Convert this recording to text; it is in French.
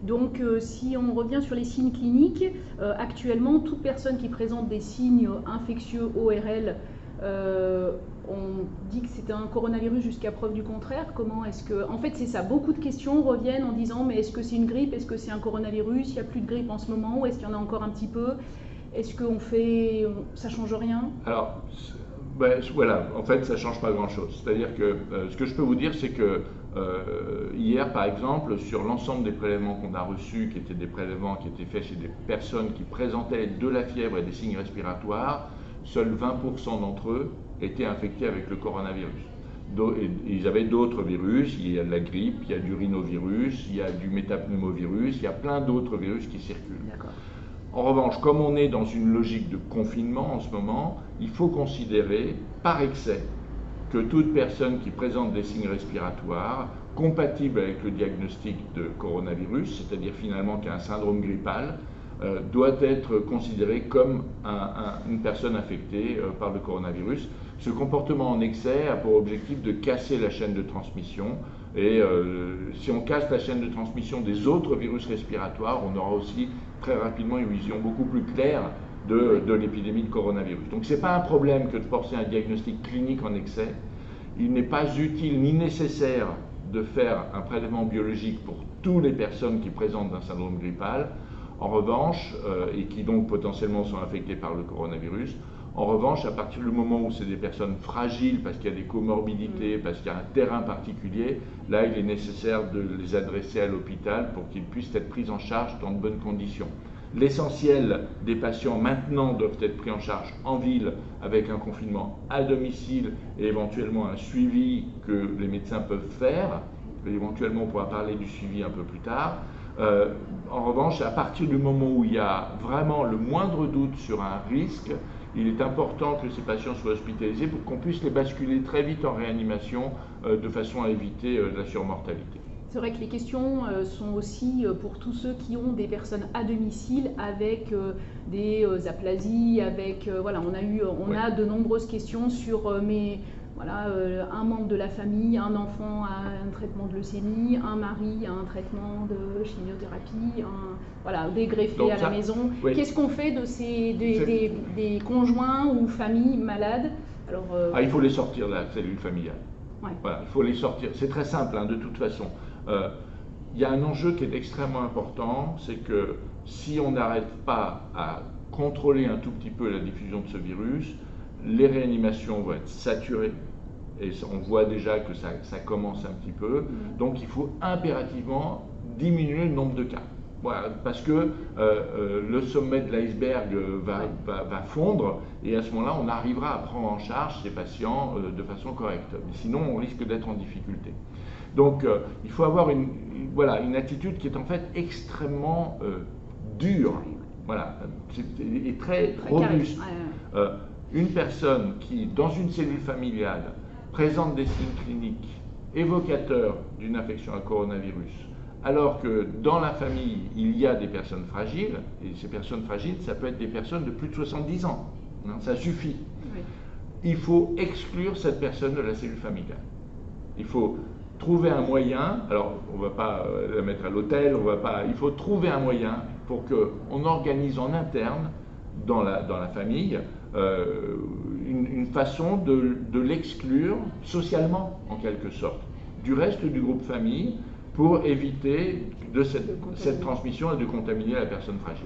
Donc si on revient sur les signes cliniques, actuellement toute personne qui présente des signes infectieux ORL, on dit que c'est un coronavirus jusqu'à preuve du contraire. Comment est-ce que... En fait c'est ça, beaucoup de questions reviennent en disant mais est-ce que c'est une grippe, est-ce que c'est un coronavirus, il n'y a plus de grippe en ce moment, ou est-ce qu'il y en a encore un petit peu, est-ce qu'on fait... ça change rien? Alors, voilà, en fait ça change pas grand-chose. C'est-à-dire que ce que je peux vous dire, c'est que hier par exemple, sur l'ensemble des prélèvements qu'on a reçus, qui étaient des prélèvements qui étaient faits chez des personnes qui présentaient de la fièvre et des signes respiratoires, seuls 20% d'entre eux étaient infectés avec le coronavirus. Ils avaient d'autres virus, il y a de la grippe, il y a du rhinovirus, il y a du métapneumovirus, il y a plein d'autres virus qui circulent. D'accord. En revanche, comme on est dans une logique de confinement en ce moment, il faut considérer par excès que toute personne qui présente des signes respiratoires compatibles avec le diagnostic de coronavirus, c'est-à-dire finalement qui a un syndrome grippal, doit être considérée comme une personne infectée par le coronavirus. Ce comportement en excès a pour objectif de casser la chaîne de transmission, et si on casse la chaîne de transmission des autres virus respiratoires, on aura aussi très rapidement une vision beaucoup plus claire de l'épidémie de coronavirus. Donc ce n'est pas un problème que de forcer un diagnostic clinique en excès. Il n'est pas utile ni nécessaire de faire un prélèvement biologique pour toutes les personnes qui présentent un syndrome grippal. En revanche, et qui donc potentiellement sont infectées par le coronavirus, en revanche, à partir du moment où c'est des personnes fragiles, parce qu'il y a des comorbidités, parce qu'il y a un terrain particulier, là il est nécessaire de les adresser à l'hôpital pour qu'ils puissent être pris en charge dans de bonnes conditions. L'essentiel des patients maintenant doivent être pris en charge en ville avec un confinement à domicile et éventuellement un suivi que les médecins peuvent faire. Éventuellement on pourra parler du suivi un peu plus tard. En revanche, à partir du moment où il y a vraiment le moindre doute sur un risque, il est important que ces patients soient hospitalisés pour qu'on puisse les basculer très vite en réanimation de façon à éviter la surmortalité. C'est vrai que les questions sont aussi pour tous ceux qui ont des personnes à domicile avec des aplasies, avec voilà, on a de nombreuses questions sur un membre de la famille, un enfant a un traitement de leucémie, un mari a un traitement de chimiothérapie, des greffés à la maison. Oui. Qu'est-ce qu'on fait de des conjoints ou familles malades? Alors, il faut les sortir de la cellule familiale. Ouais. Voilà, il faut les sortir. C'est très simple, de toute façon. Il y a un enjeu qui est extrêmement important, c'est que si on n'arrête pas à contrôler un tout petit peu la diffusion de ce virus, les réanimations vont être saturées, et on voit déjà que ça commence un petit peu, donc il faut impérativement diminuer le nombre de cas. Voilà, parce que le sommet de l'iceberg va fondre, et à ce moment-là, on arrivera à prendre en charge ces patients de façon correcte. Sinon, on risque d'être en difficulté. Donc, il faut avoir une attitude qui est en fait extrêmement dure, voilà, et très robuste. Une personne qui, dans une cellule familiale, présente des signes cliniques évocateurs d'une infection à coronavirus, alors que dans la famille, il y a des personnes fragiles, et ces personnes fragiles, ça peut être des personnes de plus de 70 ans, ça suffit. Oui. Il faut exclure cette personne de la cellule familiale. Il faut trouver un moyen, alors on ne va pas la mettre à l'hôtel, il faut trouver un moyen pour qu'on organise en interne, dans la famille, une façon de l'exclure socialement, en quelque sorte, du reste du groupe famille, pour éviter cette transmission et de contaminer la personne fragile.